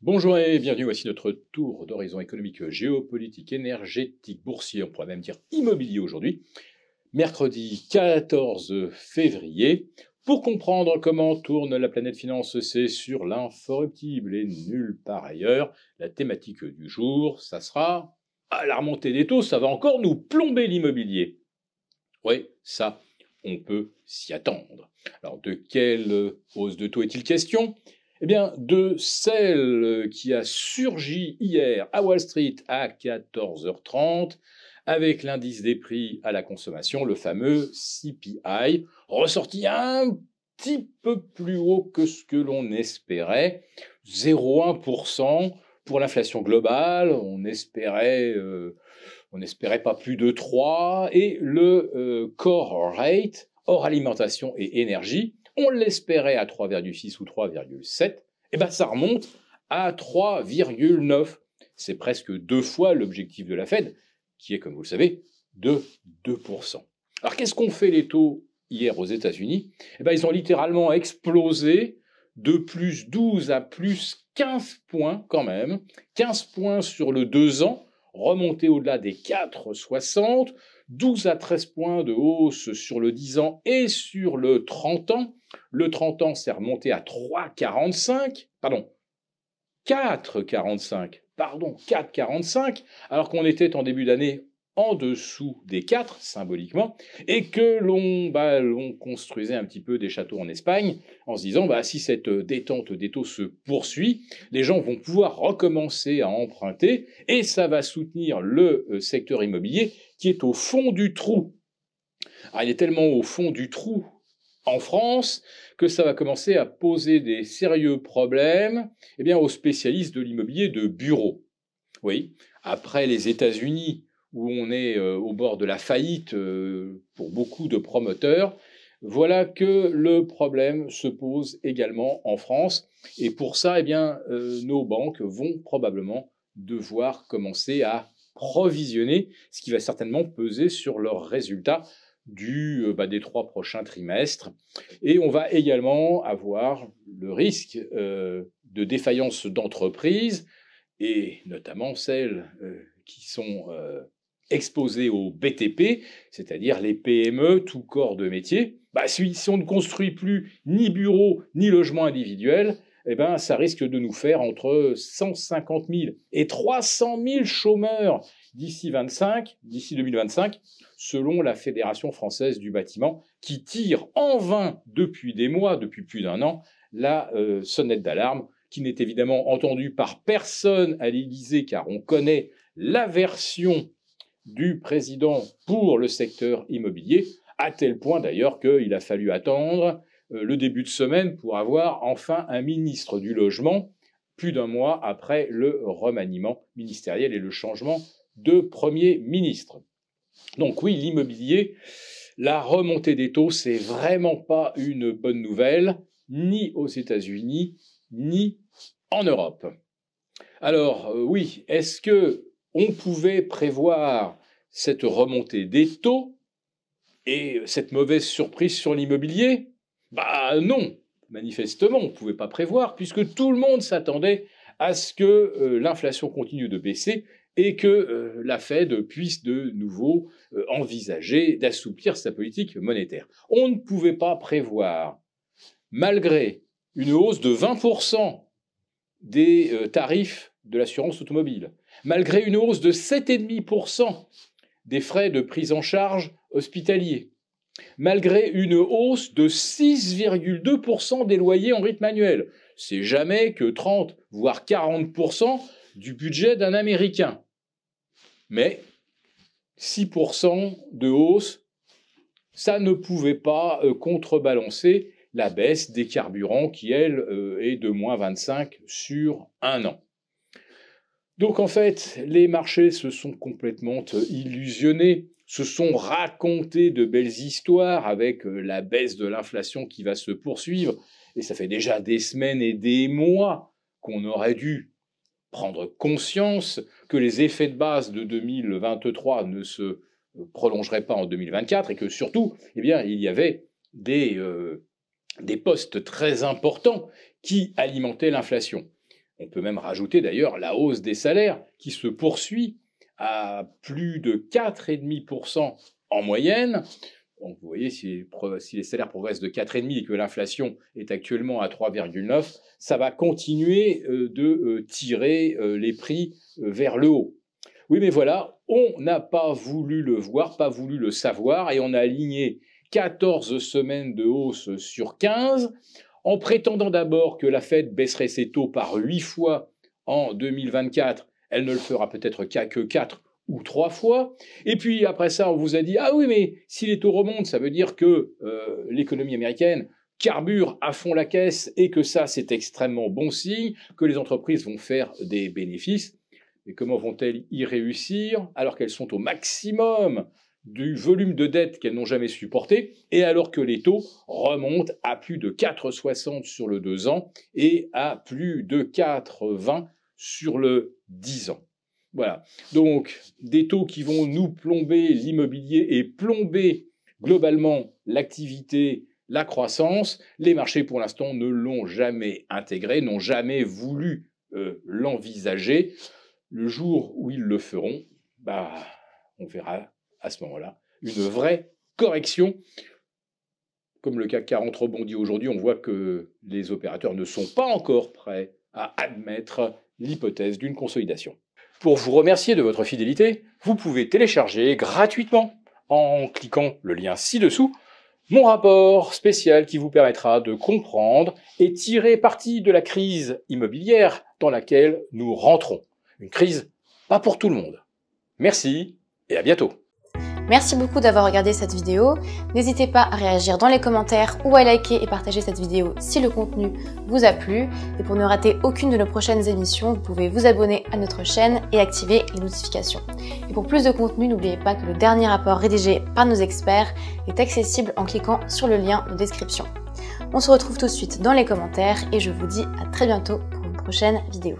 Bonjour et bienvenue, voici notre tour d'horizon économique, géopolitique, énergétique, boursier, on pourrait même dire immobilier aujourd'hui, mercredi 14 février. Pour comprendre comment tourne la planète finance, c'est sur l'incorruptible et nulle part ailleurs. La thématique du jour, ça sera la remontée des taux, ça va encore nous plomber l'immobilier. Oui, ça, on peut s'y attendre. Alors, de quelle hausse de taux est-il question ? Eh bien, de celle qui a surgi hier à Wall Street à 14h30 avec l'indice des prix à la consommation, le fameux CPI, ressorti un petit peu plus haut que ce que l'on espérait, 0,1% pour l'inflation globale, on espérait pas plus de 3, et le core rate, hors alimentation et énergie, on l'espérait à 3,6 ou 3,7, et ben ça remonte à 3,9. C'est presque 2 fois l'objectif de la Fed, qui est, comme vous le savez, de 2%. Alors qu'est-ce qu'ont fait les taux hier aux États-Unis ? Eh ben, ils ont littéralement explosé de plus 12 à plus 15 points quand même, 15 points sur le 2 ans, remonté au-delà des 4,60, 12 à 13 points de hausse sur le 10 ans et sur le 30 ans. Le 30 ans s'est remonté à 3,45, pardon, 4,45, alors qu'on était en début d'année en dessous des 4, symboliquement, et que l'on construisait un petit peu des châteaux en Espagne, en se disant, si cette détente des taux se poursuit, les gens vont pouvoir recommencer à emprunter, et ça va soutenir le secteur immobilier qui est au fond du trou. Alors, il est tellement au fond du trou en France que ça va commencer à poser des sérieux problèmes aux spécialistes de l'immobilier de bureau. Oui, après les États-Unis, où on est au bord de la faillite pour beaucoup de promoteurs, voilà que le problème se pose également en France. Et pour ça, nos banques vont probablement devoir commencer à provisionner, ce qui va certainement peser sur leurs résultats des 3 prochains trimestres. Et on va également avoir le risque de défaillance d'entreprises, et notamment celles qui sont exposées au BTP, c'est-à-dire les PME, tout corps de métier. Si on ne construit plus ni bureaux ni logements individuels, ça risque de nous faire entre 150 000 et 300 000 chômeurs d'ici 2025, selon la Fédération française du bâtiment, qui tire en vain depuis des mois, depuis plus d'un an, la sonnette d'alarme, qui n'est évidemment entendue par personne à l'Élysée, car on connaît l'aversion du président pour le secteur immobilier, à tel point d'ailleurs qu'il a fallu attendre le début de semaine pour avoir enfin un ministre du logement, plus d'un mois après le remaniement ministériel et le changement de Premier ministre. Donc oui, l'immobilier, la remontée des taux, c'est vraiment pas une bonne nouvelle, ni aux États-Unis, ni en Europe. Alors oui, est-ce que on pouvait prévoir cette remontée des taux et cette mauvaise surprise sur l'immobilier ? Non, manifestement, on ne pouvait pas prévoir, puisque tout le monde s'attendait à ce que l'inflation continue de baisser et que la Fed puisse de nouveau envisager d'assouplir sa politique monétaire. On ne pouvait pas prévoir, malgré une hausse de 20% des tarifs de l'assurance automobile, malgré une hausse de 7,5% des frais de prise en charge hospitaliers, malgré une hausse de 6,2% des loyers en rythme annuel. C'est jamais que 30, voire 40% du budget d'un Américain. Mais 6% de hausse, ça ne pouvait pas contrebalancer la baisse des carburants qui, elle, est de moins 25 sur un an. Donc en fait, les marchés se sont complètement illusionnés, se sont racontés de belles histoires avec la baisse de l'inflation qui va se poursuivre. Et ça fait déjà des semaines et des mois qu'on aurait dû prendre conscience que les effets de base de 2023 ne se prolongeraient pas en 2024 et que surtout, il y avait des postes très importants qui alimentaient l'inflation. On peut même rajouter d'ailleurs la hausse des salaires qui se poursuit à plus de 4,5% en moyenne. Donc vous voyez, si les salaires progressent de 4,5 et que l'inflation est actuellement à 3,9, ça va continuer de tirer les prix vers le haut. Oui, mais voilà, on n'a pas voulu le voir, pas voulu le savoir, et on a aligné 14 semaines de hausse sur 15, en prétendant d'abord que la Fed baisserait ses taux par 8 fois en 2024. Elle ne le fera peut-être qu'à 4 ou 3 fois. Et puis après ça, on vous a dit « Ah oui, mais si les taux remontent, ça veut dire que l'économie américaine carbure à fond la caisse et que ça, c'est extrêmement bon signe, que les entreprises vont faire des bénéfices. » Mais comment vont-elles y réussir alors qu'elles sont au maximum du volume de dette qu'elles n'ont jamais supporté, et alors que les taux remontent à plus de 4,60 sur le 2 ans et à plus de 4,20 sur le 10 ans. Voilà, donc des taux qui vont nous plomber l'immobilier et plomber globalement l'activité, la croissance. Les marchés pour l'instant ne l'ont jamais intégré, n'ont jamais voulu l'envisager. Le jour où ils le feront, on verra à ce moment-là une vraie correction. Comme le CAC 40 rebondit aujourd'hui, on voit que les opérateurs ne sont pas encore prêts à admettre l'hypothèse d'une consolidation. Pour vous remercier de votre fidélité, vous pouvez télécharger gratuitement, en cliquant le lien ci-dessous, mon rapport spécial qui vous permettra de comprendre et tirer parti de la crise immobilière dans laquelle nous rentrons. Une crise pas pour tout le monde. Merci et à bientôt. Merci beaucoup d'avoir regardé cette vidéo. N'hésitez pas à réagir dans les commentaires ou à liker et partager cette vidéo si le contenu vous a plu. Et pour ne rater aucune de nos prochaines émissions, vous pouvez vous abonner à notre chaîne et activer les notifications. Et pour plus de contenu, n'oubliez pas que le dernier rapport rédigé par nos experts est accessible en cliquant sur le lien de description. On se retrouve tout de suite dans les commentaires et je vous dis à très bientôt pour une prochaine vidéo.